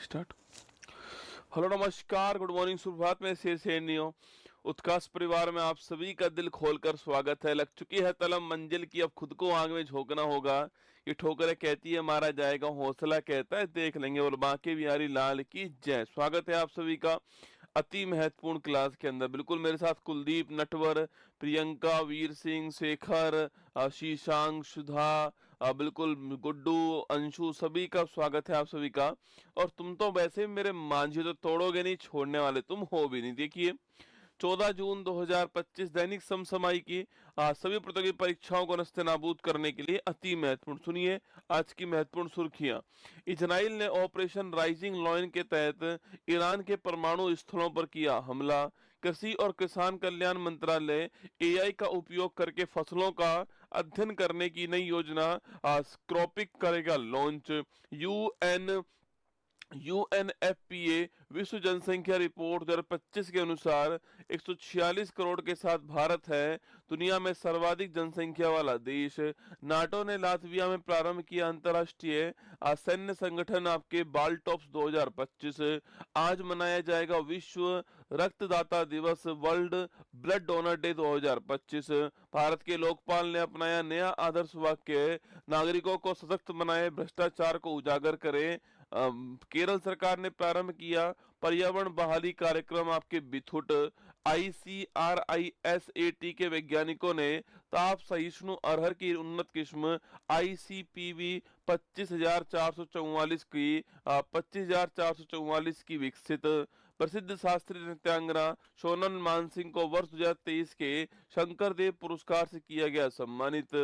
Start. Hello नमस्कार, good morning, सुप्रभात में शेर शेरनियों उत्कर्ष परिवार में आप सभी का दिल खोलकर स्वागत है। लग चुकी है तलब मंजिल की, अब खुद को आग में झोंकना होगा। ये ठोकरें कहती है मारा जाएगा, हौसला कहता है देख लेंगे। और बांके बिहारी लाल की जय। स्वागत है आप सभी का अति महत्वपूर्ण क्लास के अंदर। बिल्कुल मेरे साथ कुलदीप, नटवर, प्रियंका, वीर सिंह, शेखर, शीशांक, सुधा, बिल्कुल गुड्डू, अंशु, सभी का स्वागत है आप सभी का। और तुम तो वैसे मेरे मांझी तो तोड़ोगे नहीं, छोड़ने वाले तुम हो भी नहीं। देखिए 14 जून 2025 दैनिक समसमाई की सभी प्रतियोगी परीक्षाओं को नस्तेनाबूद करने के लिए अति महत्वपूर्ण, सुनिए आज की महत्वपूर्ण सुर्खियां। इजराइल ने ऑपरेशन राइजिंग लॉयन के तहत ईरान के परमाणु स्थलों पर किया हमला। कृषि और किसान कल्याण मंत्रालय एआई का उपयोग करके फसलों का अध्ययन करने की नई योजना क्रॉपिक करेगा लॉन्च। यूएनएफपीए विश्व जनसंख्या रिपोर्ट 2025 के अनुसार 146 करोड़ के साथ भारत है दुनिया में सर्वाधिक जनसंख्या वाला देश। नाटो ने लातविया में प्रारंभ किया अंतर्राष्ट्रीय सैन्य संगठन आपके बाल्टॉप्स 2025। आज मनाया जाएगा विश्व रक्तदाता दिवस, world blood donor day 2025। Bharat के लोकपाल ने अपनाया नया आदर्श वाक्य, नागरिकों को सशक्त बनाए, भ्रष्टाचार को उजागर करें। केरल सरकार ने प्रारंभ किया पर्यावरण बहाली कार्यक्रम आपके बिथुट। ICRISAT के वैज्ञानिकों ने ताप सहिष्णु अरहर की उन्नत किस्म ICPV 25,444 की विकसित। प्रसिद्ध शास्त्रीय नृत्यांगना सोनल मानसिंह को वर्ष 2023 के शंकर देव पुरस्कार से किया गया सम्मानित।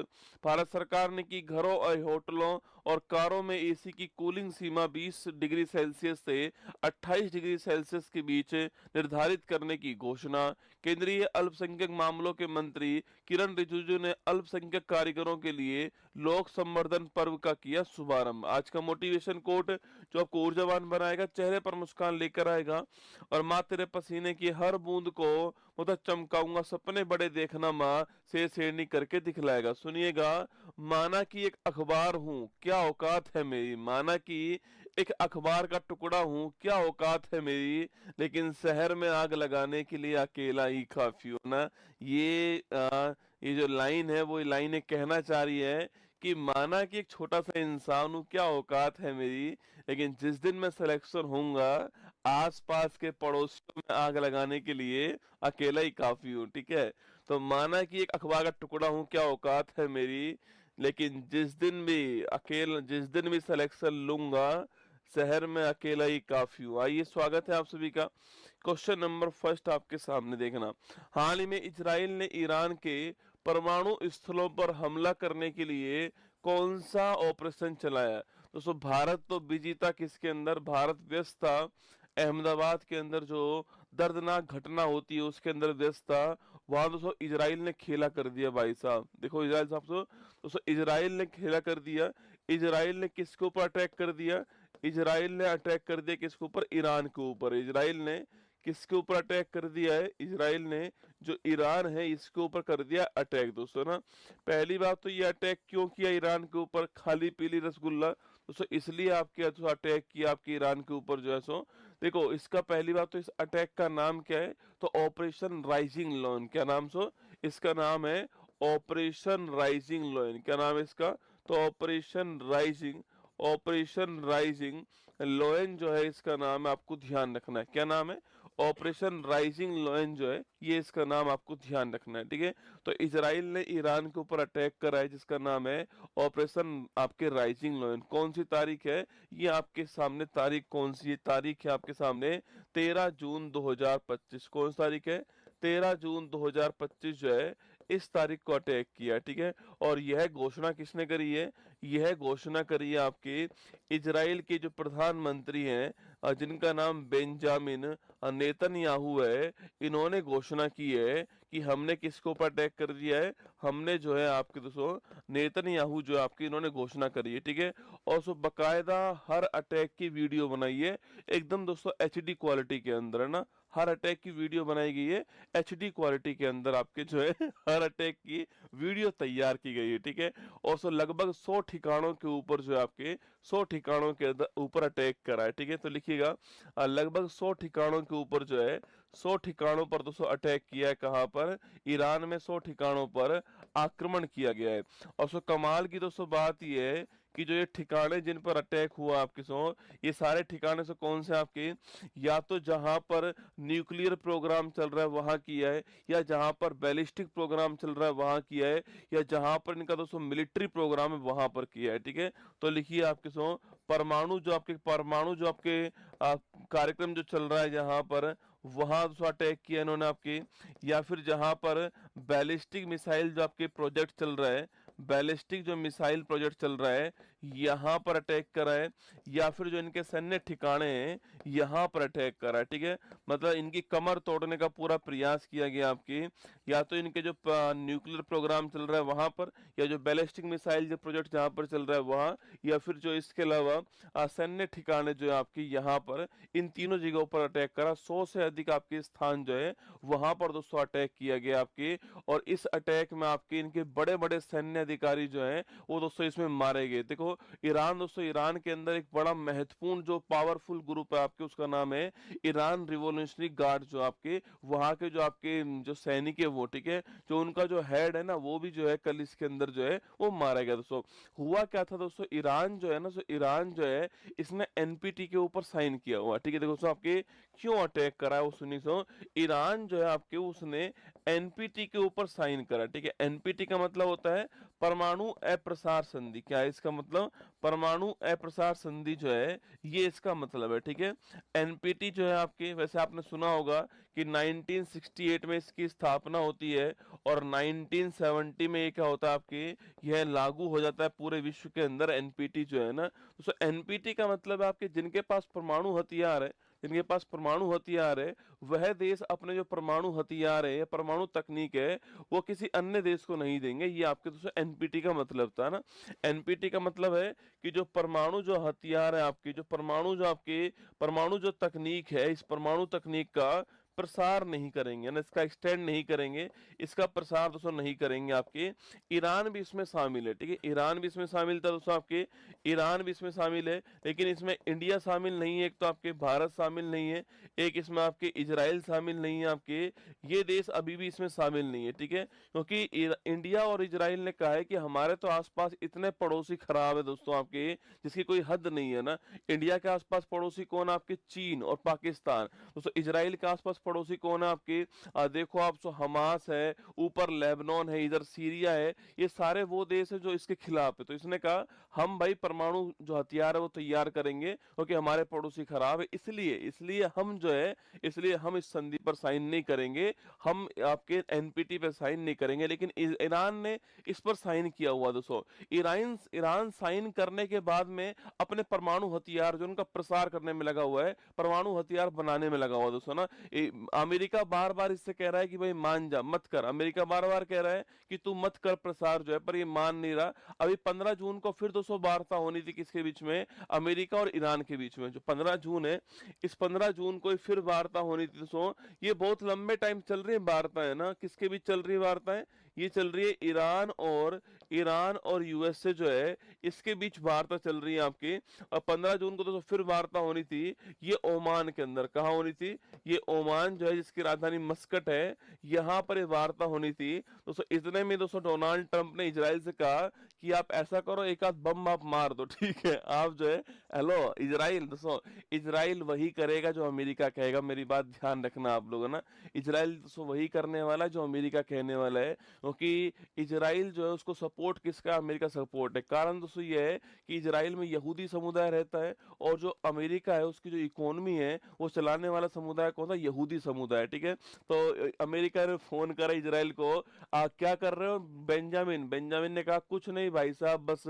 भारत सरकार ने की घरों और होटलों और कारों में एसी की कूलिंग सीमा 20 डिग्री सेल्सियस से 28 डिग्री सेल्सियस के बीच निर्धारित करने की घोषणा। केंद्रीय अल्पसंख्यक मामलों के मंत्री किरण रिजिजू ने अल्पसंख्यक कारीगरों के लिए लोक संवर्धन पर्व का किया शुभारंभ। आज का मोटिवेशन कोट जो आपको ऊर्जावान बनाएगा, चेहरे पर मुस्कान लेकर आएगा और माँ तेरे पसीने की हर बूंद को मतलब चमकाऊंगा, सपने बड़े देखना माँ, शेर शेरनी करके दिखलाएगा। सुनिएगा, माना कि एक अखबार हूँ क्या औकात है मेरी, माना कि एक अखबार का टुकड़ा हूँ क्या औकात है मेरी, लेकिन शहर में आग लगाने के लिए अकेला ही काफी हो ना। ये जो लाइन है वो लाइन कहना चाह रही है कि माना कि एक छोटा सा इंसान हूँ क्या औकात है मेरी, लेकिन जिस दिन मैं सिलेक्शन होऊंगा आसपास के पड़ोसियों में आग लगाने के लिए अकेला ही काफी हूँ। ठीक है, तो माना कि एक अखबार का टुकड़ा हूँ क्या औकात है मेरी, लेकिन जिस दिन भी सिलेक्शन लूंगा शहर में अकेला ही काफी हूँ। आइए स्वागत है आप सभी का। क्वेश्चन नंबर फर्स्ट आपके सामने देखना। हाल ही में इजराइल ने ईरान के परमाणु स्थलों पर हमला करने के लिए कौन सा ऑपरेशन चलाया? दोस्तों भारत तो बिजी था किसके अंदर, भारत व्यस्त था अहमदाबाद के अंदर जो दर्दनाक घटना होती है उसके अंदर व्यस्त था। वहां दोस्तों इजराइल ने खेला कर दिया भाई साहब। देखो इजराइल साहब दोस्तों इजराइल ने खेला कर दिया। इजराइल ने किसके ऊपर अटैक कर दिया? इजराइल ने अटैक कर दिया किसके ऊपर? ईरान के ऊपर। इजराइल ने किसके ऊपर अटैक कर दिया है? इजराइल ने जो ईरान है इसके ऊपर कर दिया अटैक दोस्तों ना। पहली बात तो ये अटैक क्यों किया ईरान के ऊपर? खाली पीली रसगुल्ला दोस्तों इसलिए आपके अटैक किया आपके ईरान के ऊपर जो है सो। देखो इसका पहली बात तो इस अटैक का नाम क्या है? तो ऑपरेशन राइजिंग लॉयन। क्या नाम सो? इसका नाम है ऑपरेशन राइजिंग लॉयन। क्या नाम है इसका? तो ऑपरेशन राइजिंग लॉयन जो है इसका नाम है, आपको ध्यान रखना है। क्या नाम है? ऑपरेशन राइजिंग लॉयन जो है ये इसका नाम आपको ध्यान रखना है। ठीक है, तो इजराइल ने ईरान के ऊपर अटैक करा है जिसका नाम है ऑपरेशन आपके राइजिंग लॉयन। कौन सी तारीख है ये आपके सामने? तारीख कौन सी है? तारीख है आपके सामने 13 जून 2025। कौन सी तारीख है? 13 जून 2025 जो है इस तारीख को अटैक किया। ठीक है, और यह घोषणा किसने करी है? यह घोषणा करी है आपके इजराइल के जो प्रधानमंत्री हैं जिनका नाम बेंजामिन नेतन्याहू है। इन्होंने घोषणा की है कि हमने किसके ऊपर अटैक कर दिया है, हमने जो है आपके दोस्तों नेतन्याहू जो आपकी इन्होंने घोषणा करी है, ठीक है। और सो बकायदा हर अटैक की वीडियो बनाई है, एकदम दोस्तों एचडी क्वालिटी के अंदर, है ना। हर अटैक की वीडियो बनाई गई है एचडी क्वालिटी के अंदर, आपके जो है हर अटैक की वीडियो तैयार की गई है, ठीक है। और सो लगभग 100 ठिकानों के ऊपर जो है आपके 100 ठिकानों के ऊपर अटैक करा है, ठीक है। तो लिखिएगा लगभग 100 ठिकानों के ऊपर जो है 100 ठिकानों पर दोस्तों अटैक किया है। कहाँ पर? ईरान में 100 ठिकानों पर आक्रमण किया गया है। और सो कमाल की दोस्तों बात यह है कि जो ये ठिकाने जिन पर अटैक हुआ आपके सो, ये सारे ठिकाने से कौन से आपके, या तो जहां पर न्यूक्लियर प्रोग्राम चल रहा है वहां किया है, या जहां पर बैलिस्टिक प्रोग्राम चल रहा है वहां किया है, या जहां पर इनका दोस्तों मिलिट्री प्रोग्राम है वहां पर किया है, ठीक है। तो लिखिए आपके सो परमाणु जो आपके कार्यक्रम जो चल रहा है जहां पर, वहां दोस्तों अटैक किया इन्होंने आपके, या फिर जहां पर बैलिस्टिक मिसाइल जो आपके प्रोजेक्ट चल रहा है, बैलिस्टिक जो मिसाइल प्रोजेक्ट चल रहा है यहां पर अटैक करा है, या फिर जो इनके सैन्य ठिकाने हैं यहां पर अटैक करा है, ठीक है। मतलब इनकी कमर तोड़ने का पूरा प्रयास किया गया आपकी, या तो इनके जो न्यूक्लियर प्रोग्राम चल रहा है वहां पर, या जो बैलिस्टिक मिसाइल जो प्रोजेक्ट जहां पर चल रहा है वहां, या फिर जो इसके अलावा सैन्य ठिकाने जो है आपकी यहाँ पर, इन तीनों जगहों पर अटैक करा। 100 से अधिक आपके स्थान जो है वहां पर दोस्तों अटैक किया गया आपके, और इस अटैक में आपके इनके बड़े बड़े सैन्य अधिकारी जो हैं वो दोस्तों इसमें मारे गए। देखो ईरान दोस्तों, ईरान के अंदर एक बड़ा महत्वपूर्ण जो पावरफुल ग्रुप है आपके, उसका नाम है ईरान रिवॉल्यूशनरी गार्ड, जो आपके वहां के जो आपके जो सैनिक है वो, ठीक है, जो उनका जो हेड है ना वो भी जो है कल इसके अंदर जो है वो मारा गया। दोस्तों हुआ क्या था दोस्तों, ईरान जो है ना, ईरान जो है इसने एनपीटी के ऊपर साइन किया हुआ, ठीक है। देखो दोस्तों आपके क्यों अटैक करा है वो सुनिए। ईरान जो है आपके उसने एनपीटी के ऊपर साइन करा, ठीक है। एनपीटी का मतलब होता है परमाणु अप्रसार संधि। क्या है इसका मतलब? परमाणु अप्रसार संधि जो है ये इसका मतलब है, ठीक है। एनपीटी जो है आपके, वैसे आपने सुना होगा कि 1968 में इसकी स्थापना होती है, और 1970 में ये क्या होता है आपके, यह लागू हो जाता है पूरे विश्व के अंदर एनपीटी जो है ना। तो एनपीटी का मतलब है आपके जिनके पास परमाणु हथियार है, जिनके पास परमाणु हथियार है, वह देश अपने जो परमाणु हथियार है या परमाणु तकनीक है वो किसी अन्य देश को नहीं देंगे। ये आपके दोस्तों एनपीटी का मतलब था ना। एनपीटी का मतलब है कि जो परमाणु जो हथियार है आपके, जो परमाणु जो आपके परमाणु जो तकनीक है, इस परमाणु तकनीक का प्रसार नहीं करेंगे ना, इसका एक्सटेंड नहीं करेंगे, इसका प्रसार दोस्तों नहीं करेंगे आपके। ईरान भी इसमें शामिल है, ठीक है। ईरान भी इसमें शामिल था दोस्तों आपके, ईरान भी इसमें शामिल है, लेकिन इसमें इंडिया शामिल नहीं है। एक तो आपके भारत शामिल नहीं है, एक इसमें आपके इजराइल शामिल नहीं है आपके, ये देश अभी भी इसमें शामिल नहीं है, ठीक है। क्योंकि इंडिया और इजराइल ने कहा है कि हमारे तो आसपास इतने पड़ोसी खराब है दोस्तों आपके, जिसकी कोई हद नहीं है ना। इंडिया के आसपास पड़ोसी कौन? आपके चीन और पाकिस्तान। दोस्तों इजराइल के आसपास पड़ोसी कौन है आपके? देखो आप, सो हमास है, ऊपर लेबनान है, इधर सीरिया है, ये सारे वो देश है जो इसके खिलाफ है। तो इसने कहा हम भाई परमाणु जो हथियार है वो तैयार करेंगे क्योंकि हमारे पड़ोसी खराब है, इसलिए इसलिए हम जो है, इसलिए हम इस संधि पर साइन नहीं करेंगे, हम आपके एनपीटी पर साइन नहीं करेंगे। लेकिन ईरान ने इस पर साइन किया हुआ दोस्तों। ईरान साइन करने के बाद में अपने परमाणु हथियार जो उनका प्रसार करने में लगा हुआ है, परमाणु हथियार बनाने में लगा हुआ दोस्तों ना। अमेरिका बार बार इससे कह रहा है कि भाई मान जा, मत कर। अमेरिका बार बार कह रहा है कि तू मत कर प्रसार जो है, पर ये मान नहीं रहा। अभी 15 जून को फिर दोस्तों वार्ता होनी थी किसके बीच में? अमेरिका और ईरान के बीच में। जो 15 जून है, इस 15 जून को फिर वार्ता होनी थी दोस्तों। ये बहुत लंबे टाइम चल रही है वार्ता, है ना। किसके बीच चल रही है वार्ताएं? ये चल रही है ईरान और यूएसए जो है इसके बीच वार्ता चल रही है आपकी। और 15 जून को दोस्तों फिर वार्ता होनी थी, ये ओमान के अंदर। कहाँ होनी थी? ये ओमान जो है जिसकी राजधानी मस्कट है, यहाँ पर ये वार्ता होनी थी दोस्तों। इतने में दोस्तों डोनाल्ड ट्रंप ने इजराइल से कहा कि आप ऐसा करो, एक आध बम आप मार दो, ठीक है। आप जो है, हेलो इजराइल दोस्तों, इजराइल वही करेगा जो अमेरिका कहेगा। मेरी बात ध्यान रखना आप लोग, है ना। इजराइल दोस्तों वही करने वाला है जो अमेरिका कहने वाला है, क्योंकि इजराइल जो है उसको सपोर्ट किसका? अमेरिका सपोर्ट है। कारण दोस्तों ये है कि इजराइल में यहूदी समुदाय रहता है, और जो अमेरिका है उसकी जो इकोनॉमी है वो चलाने वाला समुदाय कौन सा? यहूदी समुदाय, ठीक है। तो अमेरिका ने फोन करा इजराइल को, क्या कर रहे हो? बेंजामिन ने कहा कुछ नहीं भाई साहब, बस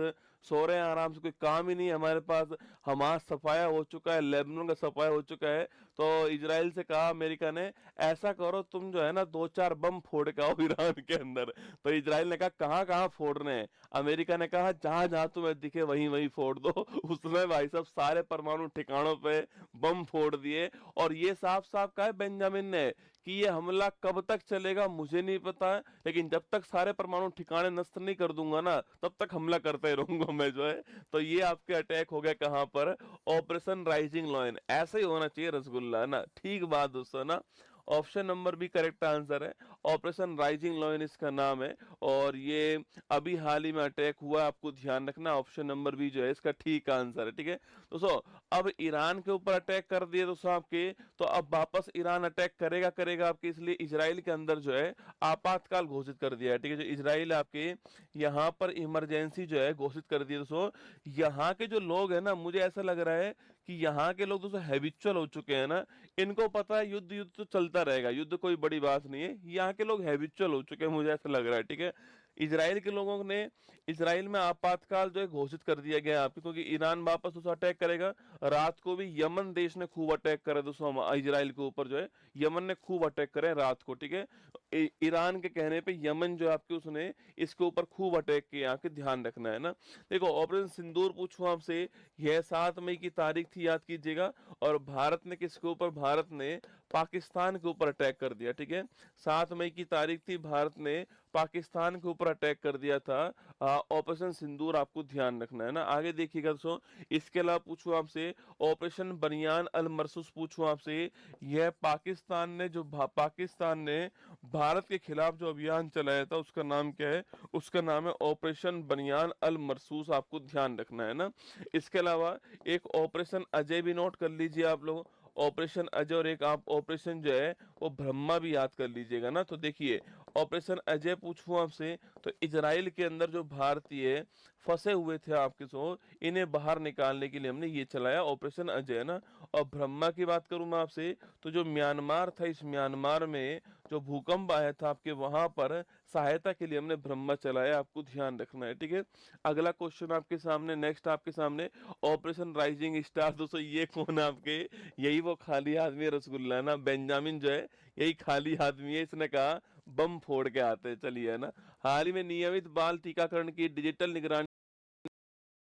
सो रहे हैं आराम से, कोई काम ही नहीं है हमारे पास। हमास सफाया हो चुका है, लेबनान का सफाया हो चुका है, तो इजराइल से कहा अमेरिका ने, ऐसा करो तुम जो है ना 2-4 बम फोड़ के आओ ईरान के अंदर। तो इजराइल ने कहा कहाँ कहाँ फोड़ने हैं? अमेरिका ने कहा जहां जहां तुम्हें दिखे वहीं वहीं फोड़ दो। उसने भाई साहब सारे परमाणु ठिकानों पे बम फोड़ दिए। और ये साफ साफ कहा है बेंजामिन ने कि ये हमला कब तक चलेगा मुझे नहीं पता है, लेकिन जब तक सारे परमाणु ठिकाने नष्ट नहीं कर दूंगा ना तब तक हमला करते ही रहूंगा मैं जो है। तो ये आपके अटैक हो गया कहाँ पर? Operation rising lion. ऐसा ही होना चाहिए रसगुल्ला ना। ठीक बात दोस्तों ना। Option number B correct answer है। ऑपरेशन राइजिंग लॉयन इसका नाम है। और ये अभी हाल ही में अटैक हुआ, आपको ध्यान रखना। ऑप्शन नंबर बी जो है इसका ठीक आंसर है। ठीक है दोस्तों, अब ईरान के ऊपर अटैक कर दिए दोस्तों आपके, तो अब वापस ईरान अटैक करेगा करेगा आपके, इसलिए इजराइल के अंदर जो है आपातकाल घोषित कर दिया है। ठीक है, जो इजराइल आपके यहाँ पर इमरजेंसी जो है घोषित कर दी है दोस्तों। यहाँ के जो लोग हैं ना, मुझे ऐसा लग रहा है कि यहाँ के लोग दोस्तों हैबिचुअल हो चुके हैं ना। इनको पता है युद्ध युद्ध तो चलता रहेगा, युद्ध कोई बड़ी बात नहीं है। यहाँ के लोग हैबिचुअल हो चुके हैं, मुझे ऐसा लग रहा है। ठीक है, इजराइल के लोगों ने, इजराइल में आपातकाल जो है घोषित कर दिया गया है आपको, क्योंकि ईरान वापस उसे अटैक करेगा। रात को भी यमन देश ने खूब अटैक करा दोस्तों इजराइल के ऊपर जो है, यमन ने खूब अटैक करे रात को। ठीक है, ईरान के कहने पे यमन जो है आपके उसने इसके ऊपर खूब अटैक किया, आपके ध्यान रखना है ना। देखो ऑपरेशन सिंदूर पूछूं आपसे, यह 7 मई की तारीख थी, याद कीजिएगा। और भारत ने किसके ऊपर? भारत ने पाकिस्तान के ऊपर अटैक कर दिया। ठीक है, 7 मई की तारीख थी, भारत ने पाकिस्तान के ऊपर अटैक कर दिया था। ऑपरेशन सिंदूर आपको ध्यान रखना है ना। आगे देखिएगा दोस्तों, इसके अलावा पूछूं आपसे ऑपरेशन बनियान अल मरसूस पूछूं आपसे, यह पाकिस्तान ने जो पाकिस्तान ने भारत के खिलाफ जो अभियान चलाया था उसका नाम क्या है? उसका नाम है ऑपरेशन बनियान अल मरसूस, आपको ध्यान रखना है ना। इसके अलावा एक ऑपरेशन अजय भी नोट कर लीजिए आप लोग, ऑपरेशन अजय, और एक आप ऑपरेशन जो है वो ब्रह्मा भी याद कर लीजिएगा ना। तो देखिए ऑपरेशन अजय पूछूं आपसे, तो इजराइल के अंदर जो भारतीय फंसे हुए थे आपके सो, इन्हें बाहर निकालने के लिए हमने ये चलाया ऑपरेशन अजय ना। और ब्रह्मा की बात करूं मैं आपसे, तो जो म्यांमार था, इस म्यांमार में जो भूकंप आया था आपके, वहां पर सहायता के लिए हमने ब्रह्मा चलाया, आपको ध्यान रखना है। ठीक है, अगला क्वेश्चन आपके सामने, नेक्स्ट आपके सामने ऑपरेशन राइजिंग स्टार। दोस्तों ये कौन है आपके? यही वो खाली आदमी रसगुल्ला है ना, बेंजामिन जो है यही खाली आदमी है। इसने कहा बम फोड़ के आते हैं, चलिए है ना। हाल ही में नियमित बाल टीकाकरण की डिजिटल निगरानी